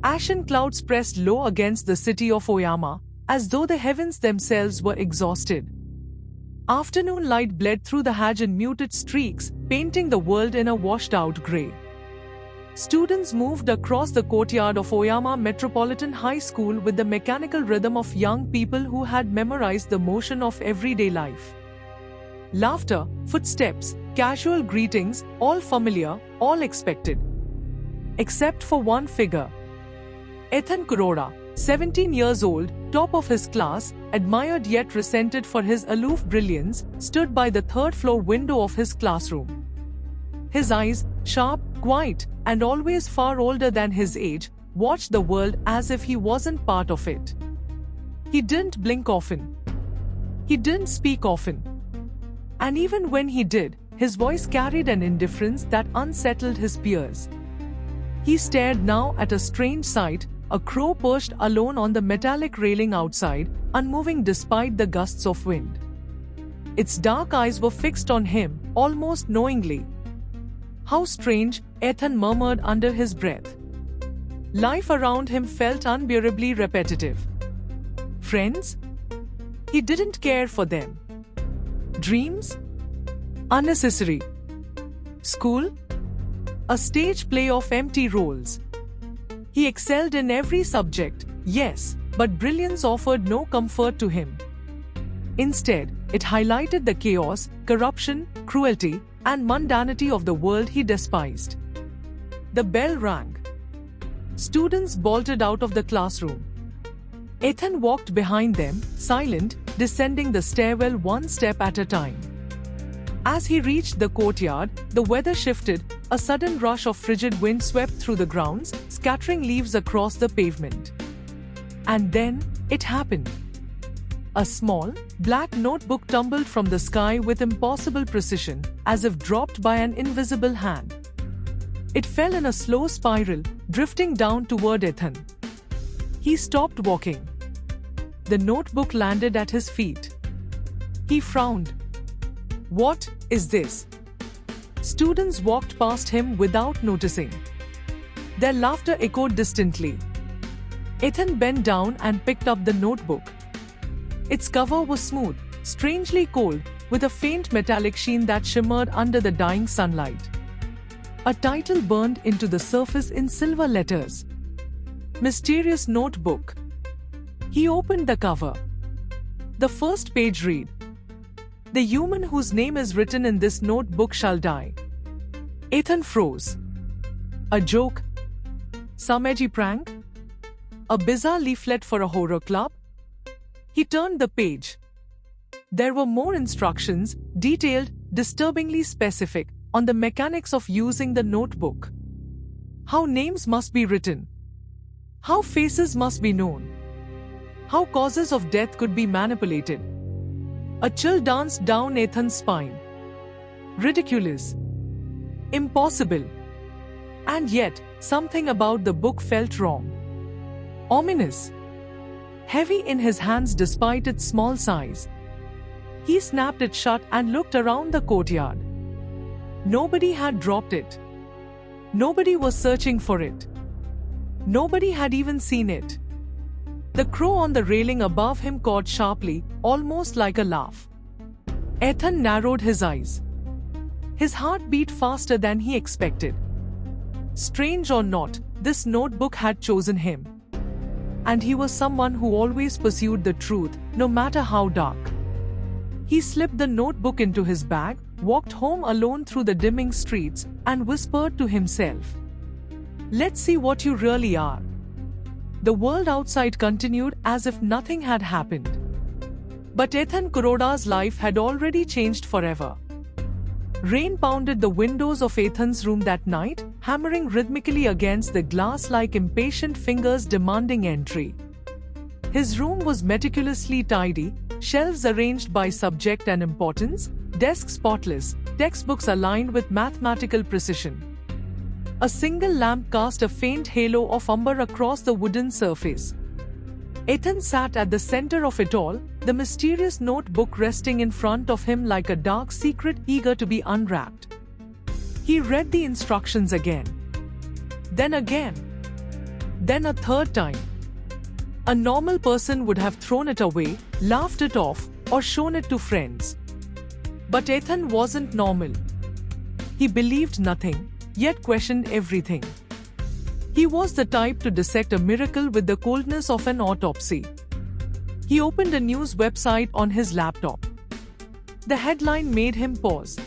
Ashen clouds pressed low against the city of Oyama, as though the heavens themselves were exhausted. Afternoon light bled through the hedge in muted streaks, painting the world in a washed-out grey. Students moved across the courtyard of Oyama Metropolitan High School with the mechanical rhythm of young people who had memorized the motion of everyday life. Laughter, footsteps, casual greetings, all familiar, all expected. Except for one figure. Ethan Kuroda, 17 years old, top of his class, admired yet resented for his aloof brilliance, stood by the third-floor window of his classroom. His eyes, sharp, quiet, and always far older than his age, watched the world as if he wasn't part of it. He didn't blink often. He didn't speak often. And even when he did, his voice carried an indifference that unsettled his peers. He stared now at a strange sight, a crow perched alone on the metallic railing outside, unmoving despite the gusts of wind. Its dark eyes were fixed on him, almost knowingly. How strange, Ethan murmured under his breath. Life around him felt unbearably repetitive. Friends? He didn't care for them. Dreams? Unnecessary. School? A stage play of empty roles. He excelled in every subject, yes, but brilliance offered no comfort to him. Instead, it highlighted the chaos, corruption, cruelty, and mundanity of the world he despised. The bell rang. Students bolted out of the classroom. Ethan walked behind them, silent, descending the stairwell one step at a time. As he reached the courtyard, the weather shifted, a sudden rush of frigid wind swept through the grounds, scattering leaves across the pavement. And then, it happened. A small, black notebook tumbled from the sky with impossible precision, as if dropped by an invisible hand. It fell in a slow spiral, drifting down toward Ethan. He stopped walking. The notebook landed at his feet. He frowned. What is this? Students walked past him without noticing. Their laughter echoed distantly. Ethan bent down and picked up the notebook. Its cover was smooth, strangely cold, with a faint metallic sheen that shimmered under the dying sunlight. A title burned into the surface in silver letters. Mysterious Notebook. He opened the cover. The first page read, "The human whose name is written in this notebook shall die." Ethan froze. A joke? Some edgy prank? A bizarre leaflet for a horror club? He turned the page. There were more instructions, detailed, disturbingly specific, on the mechanics of using the notebook. How names must be written. How faces must be known. How causes of death could be manipulated. A chill danced down Ethan's spine. Ridiculous. Impossible. And yet, something about the book felt wrong. Ominous. Heavy in his hands despite its small size. He snapped it shut and looked around the courtyard. Nobody had dropped it. Nobody was searching for it. Nobody had even seen it. The crow on the railing above him cawed sharply, almost like a laugh. Ethan narrowed his eyes. His heart beat faster than he expected. Strange or not, this notebook had chosen him. And he was someone who always pursued the truth, no matter how dark. He slipped the notebook into his bag, walked home alone through the dimming streets, and whispered to himself, "Let's see what you really are." The world outside continued as if nothing had happened. But Ethan Kuroda's life had already changed forever. Rain pounded the windows of Ethan's room that night, hammering rhythmically against the glass like impatient fingers demanding entry. His room was meticulously tidy, shelves arranged by subject and importance, desks spotless, textbooks aligned with mathematical precision. A single lamp cast a faint halo of umber across the wooden surface. Ethan sat at the center of it all, the mysterious notebook resting in front of him like a dark secret eager to be unwrapped. He read the instructions again. Then again. then a third time. A normal person would have thrown it away, laughed it off, or shown it to friends. But Ethan wasn't normal. He believed nothing, yet questioned everything. He was the type to dissect a miracle with the coldness of an autopsy. He opened a news website on his laptop. The headline made him pause.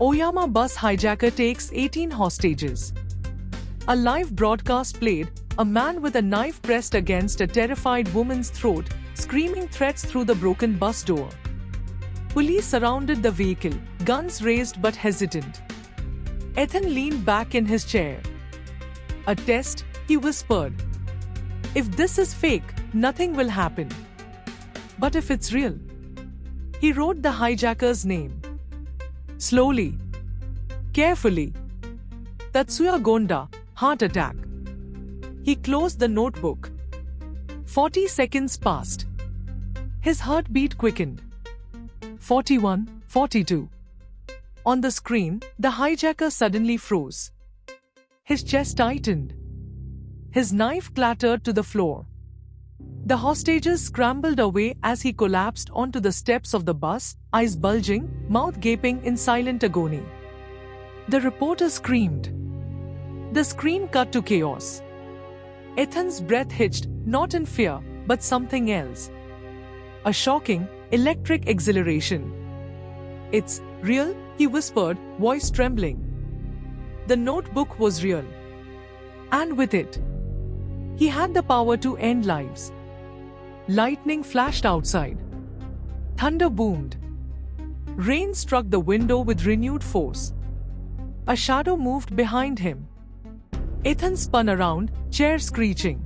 Oyama bus hijacker takes 18 hostages. A live broadcast played, a man with a knife pressed against a terrified woman's throat, screaming threats through the broken bus door. Police surrounded the vehicle, guns raised but hesitant. Ethan leaned back in his chair. A test, he whispered. If this is fake, nothing will happen. But if it's real? He wrote the hijacker's name. Slowly. Carefully. Tatsuya Gonda, heart attack. He closed the notebook. 40 seconds passed. His heartbeat quickened. 41, 42. On the screen, the hijacker suddenly froze. His chest tightened. His knife clattered to the floor. The hostages scrambled away as he collapsed onto the steps of the bus, eyes bulging, mouth gaping in silent agony. The reporter screamed. The screen cut to chaos. Ethan's breath hitched, not in fear, but something else. A shocking, electric exhilaration. It's real, he whispered, voice trembling. The notebook was real. And with it, he had the power to end lives. Lightning flashed outside. Thunder boomed. Rain struck the window with renewed force. A shadow moved behind him. Ethan spun around, chair screeching.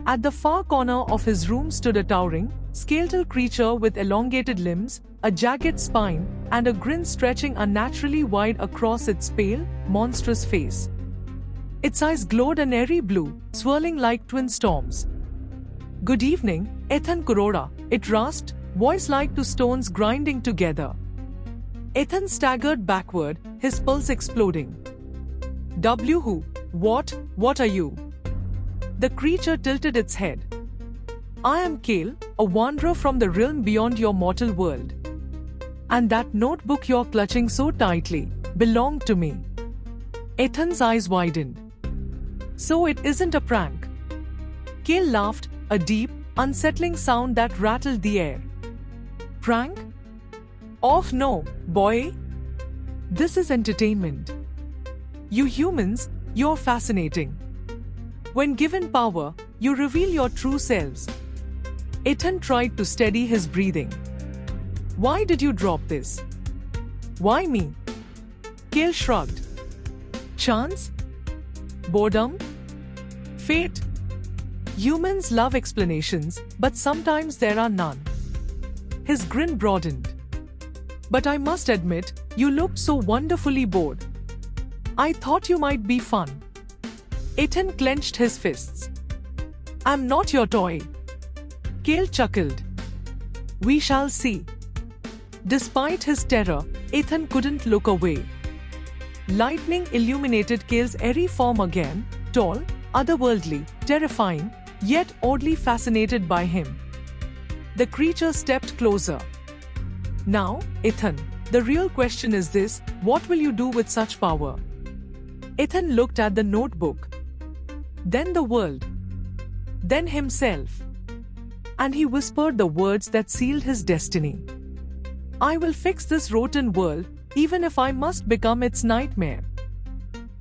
At the far corner of his room stood a towering, skeletal creature with elongated limbs, a jagged spine, and a grin stretching unnaturally wide across its pale, monstrous face. Its eyes glowed an airy blue, swirling like twin storms. Good evening, Ethan Kurora, it rasped, voice like two stones grinding together. Ethan staggered backward, his pulse exploding. Who? What are you? The creature tilted its head. I am Kale, a wanderer from the realm beyond your mortal world. And that notebook you're clutching so tightly belonged to me. Ethan's eyes widened. So it isn't a prank. Kale laughed, a deep, unsettling sound that rattled the air. Prank? Oh no, boy. This is entertainment. You humans, you're fascinating. When given power, you reveal your true selves. Ethan tried to steady his breathing. Why did you drop this? Why me? Kale shrugged. Chance? Boredom? Fate? Humans love explanations, but sometimes there are none. His grin broadened. But I must admit, you looked so wonderfully bored. I thought you might be fun. Ethan clenched his fists. I'm not your toy. Kale chuckled. We shall see. Despite his terror, Ethan couldn't look away. Lightning illuminated Kale's airy form again, tall, otherworldly, terrifying, yet oddly fascinated by him. The creature stepped closer. Now, Ethan, the real question is this: what will you do with such power? Ethan looked at the notebook. Then the world. Then himself. And he whispered the words that sealed his destiny. I will fix this rotten world, even if I must become its nightmare.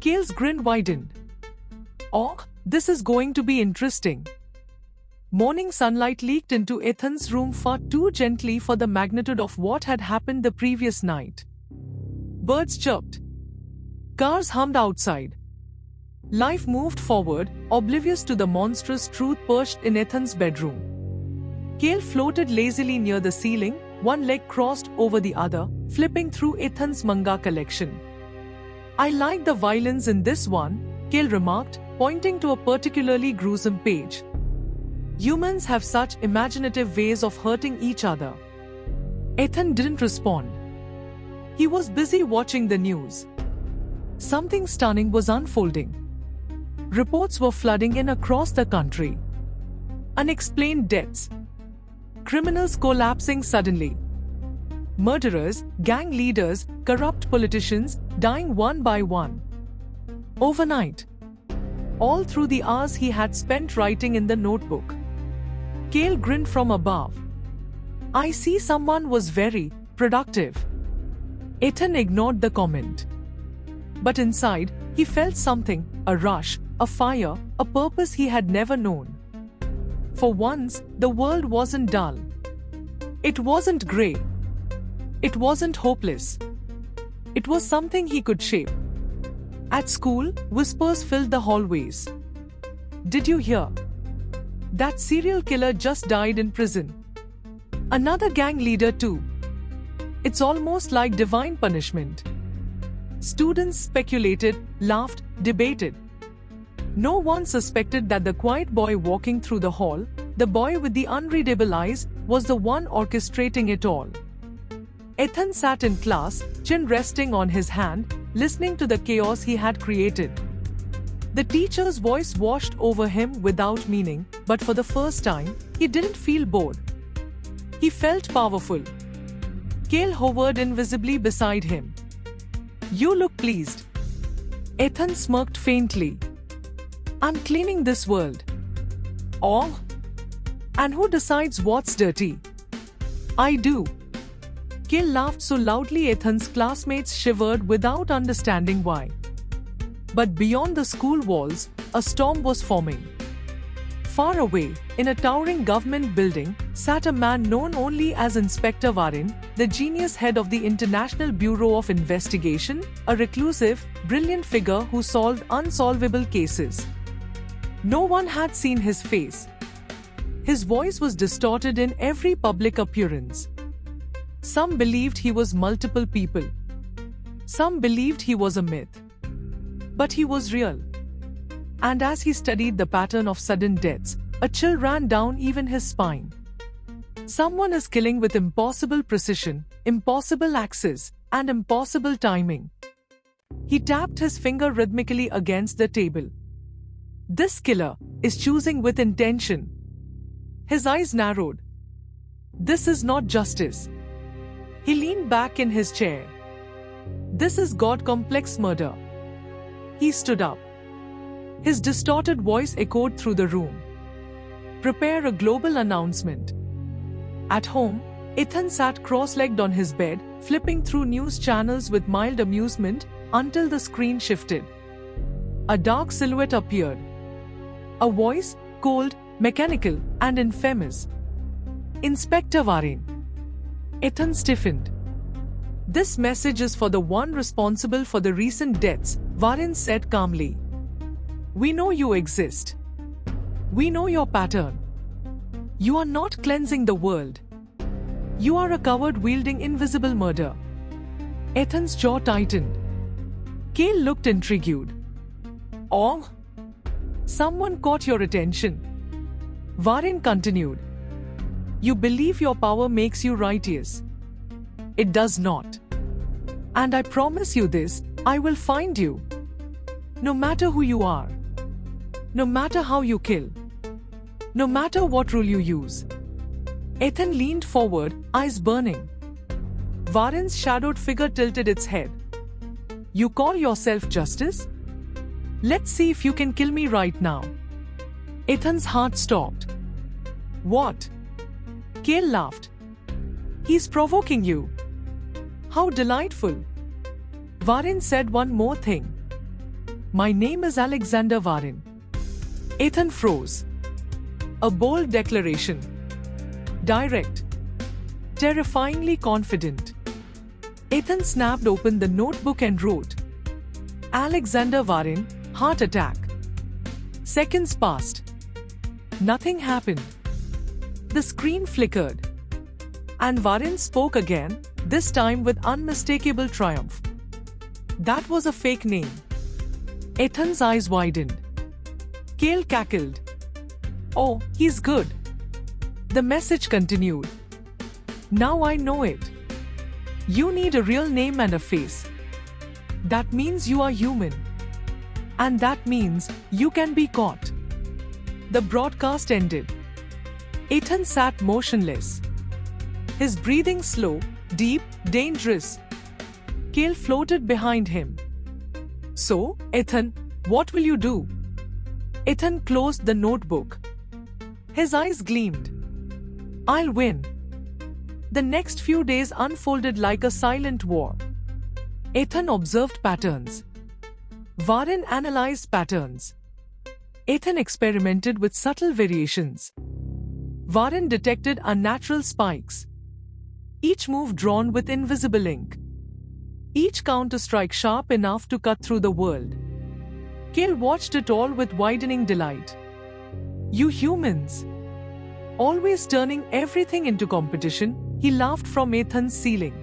Kale's grin widened. Oh, this is going to be interesting. Morning sunlight leaked into Ethan's room far too gently for the magnitude of what had happened the previous night. Birds chirped. Cars hummed outside. Life moved forward, oblivious to the monstrous truth perched in Ethan's bedroom. Kale floated lazily near the ceiling, one leg crossed over the other, flipping through Ethan's manga collection. I like the violence in this one, Kale remarked, pointing to a particularly gruesome page. Humans have such imaginative ways of hurting each other. Ethan didn't respond. He was busy watching the news. Something stunning was unfolding. Reports were flooding in across the country. Unexplained deaths. Criminals collapsing suddenly. Murderers, gang leaders, corrupt politicians dying one by one. Overnight. All through the hours he had spent writing in the notebook. Cale grinned from above. I see someone was very productive. Ethan ignored the comment. But inside, he felt something, a rush, a fire, a purpose he had never known. For once, the world wasn't dull. It wasn't grey. It wasn't hopeless. It was something he could shape. At school, whispers filled the hallways. Did you hear? That serial killer just died in prison. Another gang leader too. It's almost like divine punishment. Students speculated, laughed, debated. No one suspected that the quiet boy walking through the hall, the boy with the unreadable eyes, was the one orchestrating it all. Ethan sat in class, chin resting on his hand, listening to the chaos he had created. The teacher's voice washed over him without meaning, but for the first time, he didn't feel bored. He felt powerful. Cale hovered invisibly beside him. You look pleased. Ethan smirked faintly. I'm cleaning this world. Oh? And who decides what's dirty? I do. Cale laughed so loudly Ethan's classmates shivered without understanding why. But beyond the school walls, a storm was forming. Far away, in a towering government building, sat a man known only as Inspector Valen, the genius head of the International Bureau of Investigation, a reclusive, brilliant figure who solved unsolvable cases. No one had seen his face. His voice was distorted in every public appearance. Some believed he was multiple people. Some believed he was a myth. But he was real. And as he studied the pattern of sudden deaths, a chill ran down even his spine. Someone is killing with impossible precision, impossible access, and impossible timing. He tapped his finger rhythmically against the table. This killer is choosing with intention. His eyes narrowed. This is not justice. He leaned back in his chair. This is God-complex murder. He stood up. His distorted voice echoed through the room. Prepare a global announcement. At home, Ethan sat cross-legged on his bed, flipping through news channels with mild amusement until the screen shifted. A dark silhouette appeared. A voice, cold, mechanical, and infamous. Inspector Valen. Ethan stiffened. This message is for the one responsible for the recent deaths, Valen said calmly. We know you exist. We know your pattern. You are not cleansing the world. You are a coward wielding invisible murder. Ethan's jaw tightened. Cale looked intrigued. Oh? Someone caught your attention. Valen continued. You believe your power makes you righteous. It does not. And I promise you this, I will find you. No matter who you are. No matter how you kill. No matter what rule you use. Ethan leaned forward, eyes burning. Valen's shadowed figure tilted its head. You call yourself justice? Let's see if you can kill me right now. Ethan's heart stopped. What? Cale laughed. He's provoking you. How delightful. Valen said one more thing. My name is Alexander Valen. Ethan froze. A bold declaration. Direct. Terrifyingly confident. Ethan snapped open the notebook and wrote. Alexander Valen, heart attack. Seconds passed. Nothing happened. The screen flickered. And Valen spoke again, this time with unmistakable triumph. That was a fake name. Ethan's eyes widened. Cale cackled. Oh, he's good. The message continued. Now I know it. You need a real name and a face. That means you are human. And that means you can be caught. The broadcast ended. Ethan sat motionless. His breathing slow, deep, dangerous. Cale floated behind him. So, Ethan, what will you do? Ethan closed the notebook. His eyes gleamed. I'll win. The next few days unfolded like a silent war. Ethan observed patterns. Varen analyzed patterns. Ethan experimented with subtle variations. Varen detected unnatural spikes. Each move drawn with invisible ink. Each counter-strike sharp enough to cut through the world. Cale watched it all with widening delight. You humans! Always turning everything into competition, he laughed from Ethan's ceiling.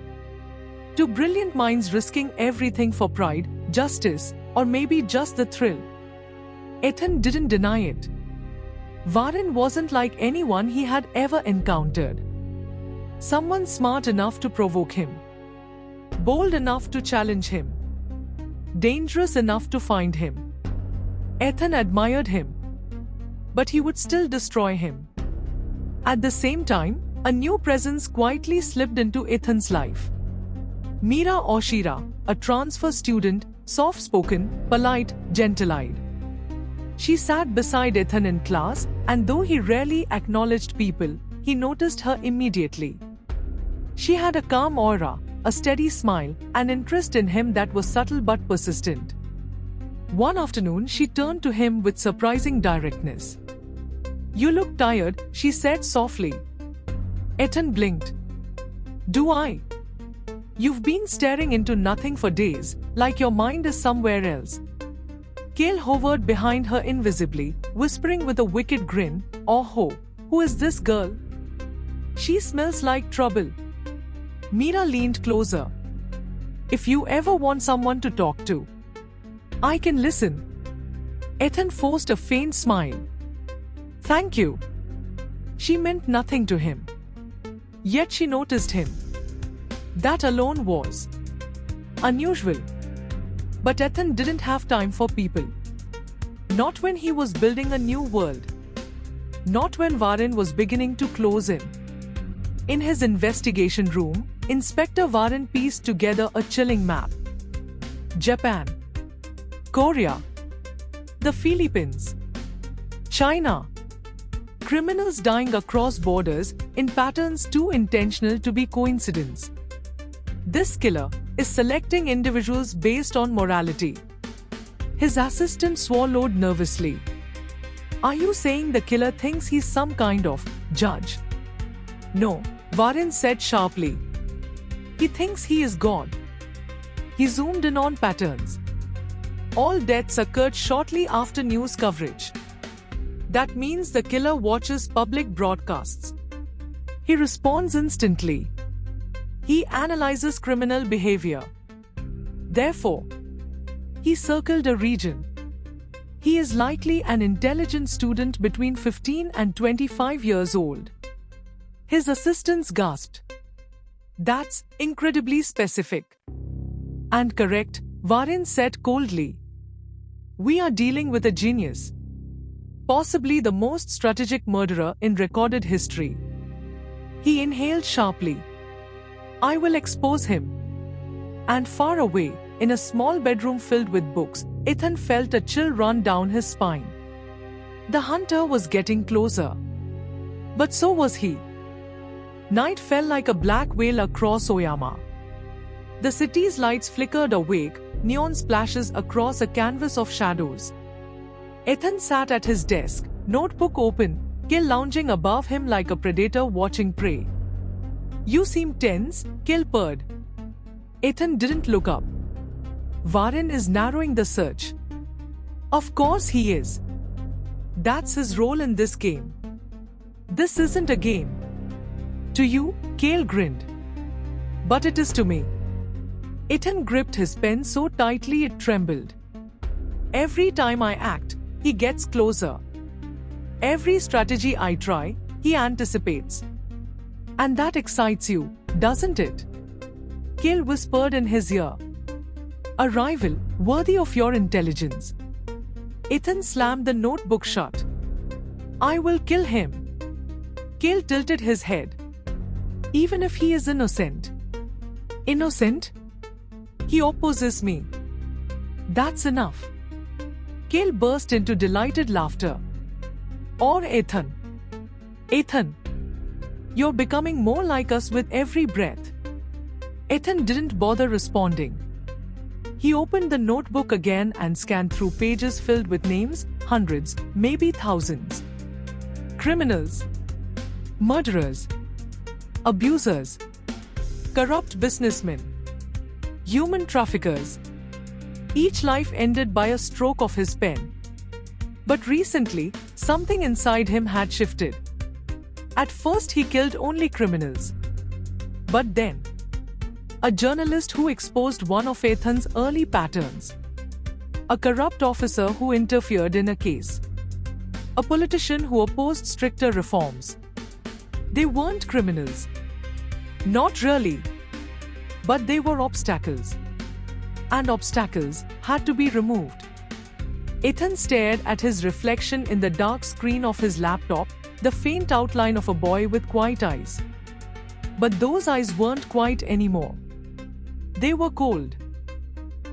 Two brilliant minds risking everything for pride, justice, or maybe just the thrill. Ethan didn't deny it. Varen wasn't like anyone he had ever encountered. Someone smart enough to provoke him. Bold enough to challenge him. Dangerous enough to find him. Ethan admired him. But he would still destroy him. At the same time, a new presence quietly slipped into Ethan's life. Mira Oshira, a transfer student, soft-spoken, polite, gentle-eyed. She sat beside Ethan in class, and though he rarely acknowledged people, he noticed her immediately. She had a calm aura, a steady smile, an interest in him that was subtle but persistent. One afternoon, she turned to him with surprising directness. You look tired, she said softly. Ethan blinked. Do I? You've been staring into nothing for days, like your mind is somewhere else. Cale hovered behind her invisibly, whispering with a wicked grin, Oh ho, who is this girl? She smells like trouble. Mira leaned closer. If you ever want someone to talk to, I can listen. Ethan forced a faint smile. Thank you. She meant nothing to him. Yet she noticed him. That alone was unusual. But Ethan didn't have time for people. Not when he was building a new world. Not when Varen was beginning to close in. In his investigation room, Inspector Varen pieced together a chilling map. Japan, Korea, the Philippines, China. Criminals dying across borders in patterns too intentional to be coincidence. This killer is selecting individuals based on morality. His assistant swallowed nervously. Are you saying the killer thinks he's some kind of judge? No, Varen said sharply. He thinks he is God. He zoomed in on patterns. All deaths occurred shortly after news coverage. That means the killer watches public broadcasts. He responds instantly. He analyzes criminal behavior. Therefore, he circled a region. He is likely an intelligent student between 15 and 25 years old. His assistants gasped. That's incredibly specific. And correct, Varen said coldly. We are dealing with a genius. Possibly the most strategic murderer in recorded history. He inhaled sharply. I will expose him. And far away, in a small bedroom filled with books, Ethan felt a chill run down his spine. The hunter was getting closer. But so was he. Night fell like a black veil across Oyama. The city's lights flickered awake, neon splashes across a canvas of shadows. Ethan sat at his desk, notebook open, Cale lounging above him like a predator watching prey. You seem tense, Cale purred. Ethan didn't look up. Varen is narrowing the search. Of course he is. That's his role in this game. This isn't a game. To you, Cale grinned. But it is to me. Ethan gripped his pen so tightly it trembled. Every time I act, he gets closer. Every strategy I try, he anticipates. And that excites you, doesn't it? Cale whispered in his ear. A rival, worthy of your intelligence. Ethan slammed the notebook shut. I will kill him. Cale tilted his head. Even if he is innocent. Innocent? He opposes me. That's enough. Cale burst into delighted laughter. Or Ethan. Ethan. You're becoming more like us with every breath. Ethan didn't bother responding. He opened the notebook again and scanned through pages filled with names, hundreds, maybe thousands. Criminals. Murderers. Abusers. Corrupt businessmen. Human traffickers. Each life ended by a stroke of his pen. But recently, something inside him had shifted. At first he killed only criminals. But then, a journalist who exposed one of Ethan's early patterns. A corrupt officer who interfered in a case. A politician who opposed stricter reforms. They weren't criminals. Not really. But they were obstacles. And obstacles had to be removed. Ethan stared at his reflection in the dark screen of his laptop, the faint outline of a boy with quiet eyes. But those eyes weren't quiet anymore. They were cold.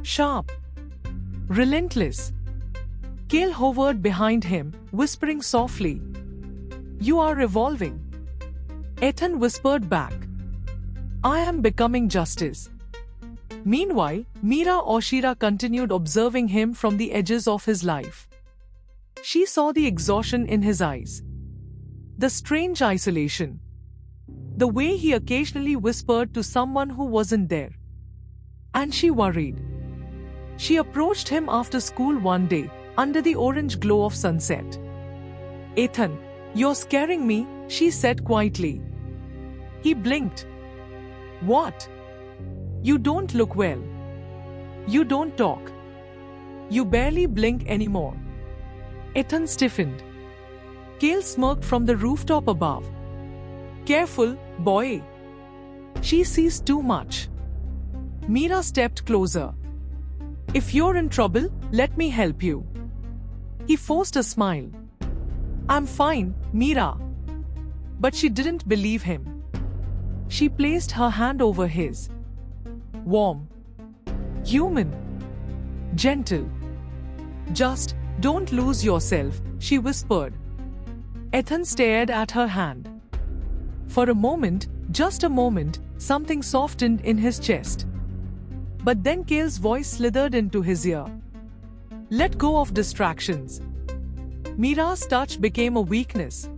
Sharp. Relentless. Cale hovered behind him, whispering softly. You are evolving. Ethan whispered back. I am becoming justice. Meanwhile, Mira Oshira continued observing him from the edges of his life. She saw the exhaustion in his eyes. The strange isolation. The way he occasionally whispered to someone who wasn't there. And she worried. She approached him after school one day, under the orange glow of sunset. Ethan, you're scaring me, she said quietly. He blinked. What? You don't look well. You don't talk. You barely blink anymore. Ethan stiffened. Cale smirked from the rooftop above. Careful, boy. She sees too much. Mira stepped closer. If you're in trouble, let me help you. He forced a smile. I'm fine, Mira. But she didn't believe him. She placed her hand over his. Warm. Human. Gentle. Just don't lose yourself, she whispered. Ethan stared at her hand. For a moment, just a moment, something softened in his chest. But then Cale's voice slithered into his ear. Let go of distractions. Mira's touch became a weakness.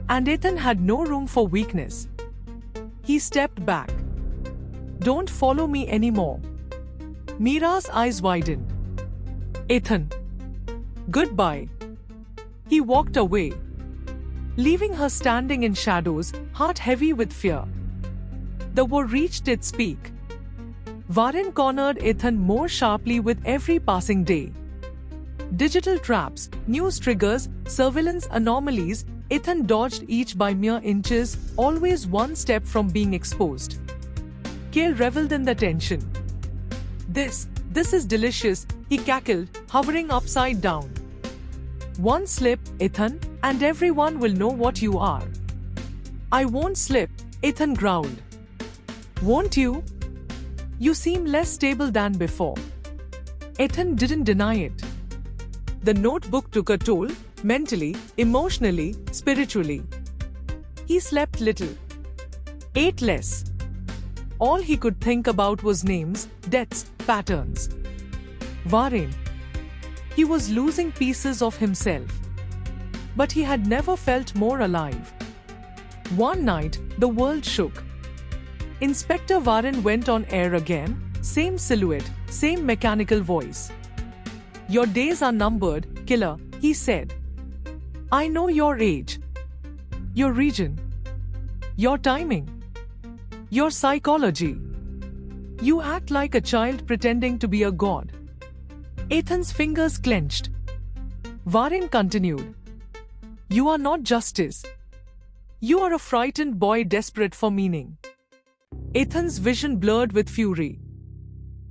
And Ethan had no room for weakness. He stepped back. Don't follow me anymore. Mira's eyes widened. Ethan. Goodbye. He walked away, leaving her standing in shadows, heart heavy with fear. The war reached its peak. Varen cornered Ethan more sharply with every passing day. Digital traps, news triggers, surveillance anomalies, Ethan dodged each by mere inches, always one step from being exposed. Cale reveled in the tension. This is delicious, he cackled, hovering upside down. One slip, Ethan, and everyone will know what you are. I won't slip, Ethan growled. Won't you? You seem less stable than before. Ethan didn't deny it. The notebook took a toll, mentally, emotionally, spiritually. He slept little. Ate less. All he could think about was names, deaths, patterns. Varen. He was losing pieces of himself. But he had never felt more alive. One night, the world shook. Inspector Varen went on air again, same silhouette, same mechanical voice. Your days are numbered, killer, he said. I know your age, your region, your timing, your psychology. You act like a child pretending to be a god. Ethan's fingers clenched. Varen continued. You are not justice. You are a frightened boy desperate for meaning. Ethan's vision blurred with fury.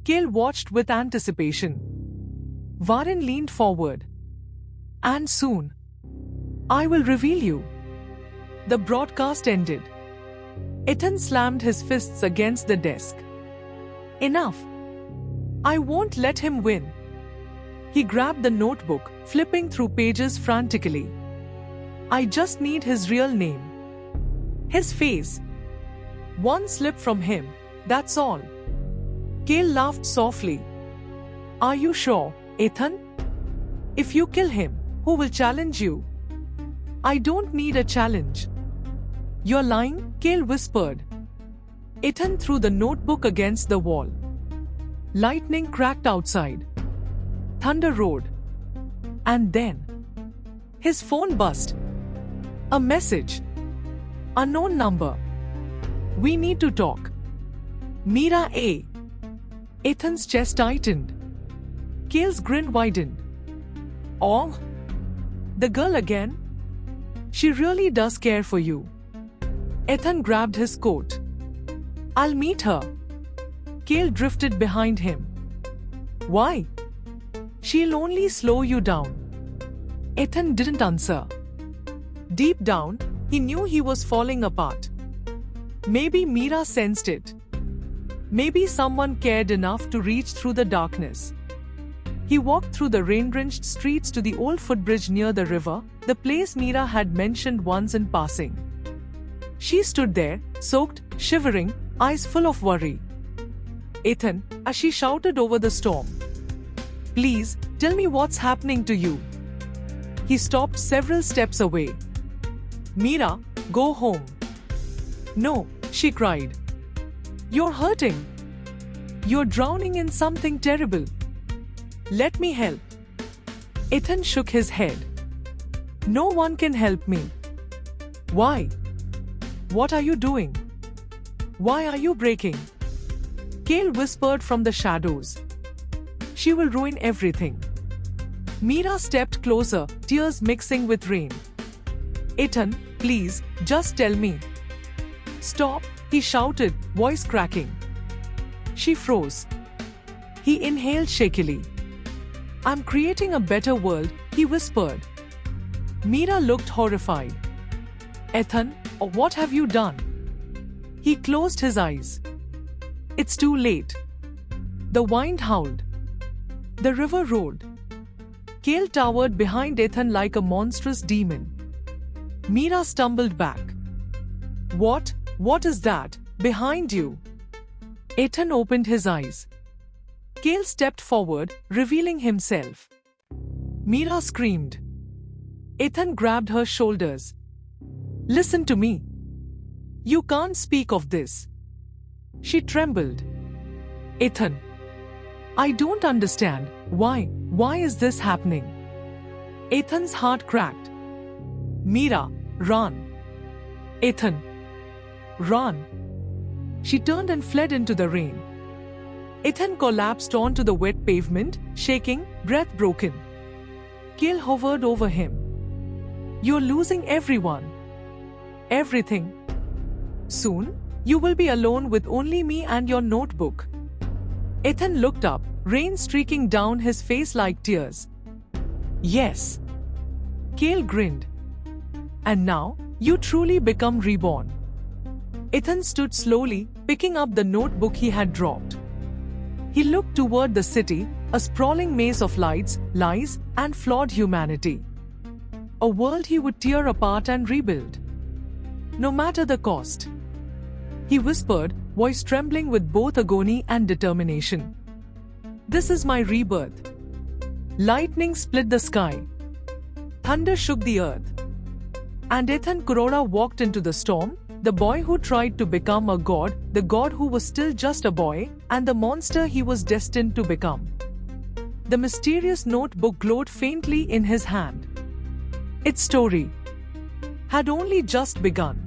Cale watched with anticipation. Varen leaned forward. And soon, I will reveal you. The broadcast ended. Ethan slammed his fists against the desk. Enough. I won't let him win. He grabbed the notebook, flipping through pages frantically. I just need his real name. His face. One slip from him, that's all. Cale laughed softly. Are you sure, Ethan? If you kill him, who will challenge you? I don't need a challenge. You're lying, Cale whispered. Ethan threw the notebook against the wall. Lightning cracked outside. Thunder roared. And then, his phone buzzed. A message. Unknown number. We need to talk. Mira A. Ethan's chest tightened. Cale's grin widened. Oh? The girl again? She really does care for you. Ethan grabbed his coat. I'll meet her. Cale drifted behind him. Why? She'll only slow you down. Ethan didn't answer. Deep down, he knew he was falling apart. Maybe Mira sensed it. Maybe someone cared enough to reach through the darkness. He walked through the rain-drenched streets to the old footbridge near the river, the place Mira had mentioned once in passing. She stood there, soaked, shivering, eyes full of worry. Ethan, as she shouted over the storm. Please, tell me what's happening to you. He stopped several steps away. Mira, go home. No, she cried. You're hurting. You're drowning in something terrible. Let me help. Ethan shook his head. No one can help me. Why? What are you doing? Why are you breaking? Cale whispered from the shadows. She will ruin everything. Mira stepped closer, tears mixing with rain. Ethan, please, just tell me. Stop, he shouted, voice cracking. She froze. He inhaled shakily. I'm creating a better world, he whispered. Mira looked horrified. Ethan, what have you done? He closed his eyes. It's too late. The wind howled. The river roared. Cale towered behind Ethan like a monstrous demon. Mira stumbled back. What is that, behind you? Ethan opened his eyes. Cale stepped forward, revealing himself. Mira screamed. Ethan grabbed her shoulders. Listen to me. You can't speak of this. She trembled. Ethan. I don't understand. Why is this happening? Ethan's heart cracked. Mira, run. Ethan. Run. She turned and fled into the rain. Ethan collapsed onto the wet pavement, shaking, breath broken. Cale hovered over him. You're losing everyone. Everything. Soon, you will be alone with only me and your notebook. Ethan looked up, rain streaking down his face like tears. Yes. Cale grinned. And now, you truly become reborn. Ethan stood slowly, picking up the notebook he had dropped. He looked toward the city, a sprawling maze of lights, lies, and flawed humanity. A world he would tear apart and rebuild. No matter the cost. He whispered, voice trembling with both agony and determination. This is my rebirth. Lightning split the sky. Thunder shook the earth. And Ethan Kurora walked into the storm, the boy who tried to become a god, the god who was still just a boy, and the monster he was destined to become. The mysterious notebook glowed faintly in his hand. Its story had only just begun.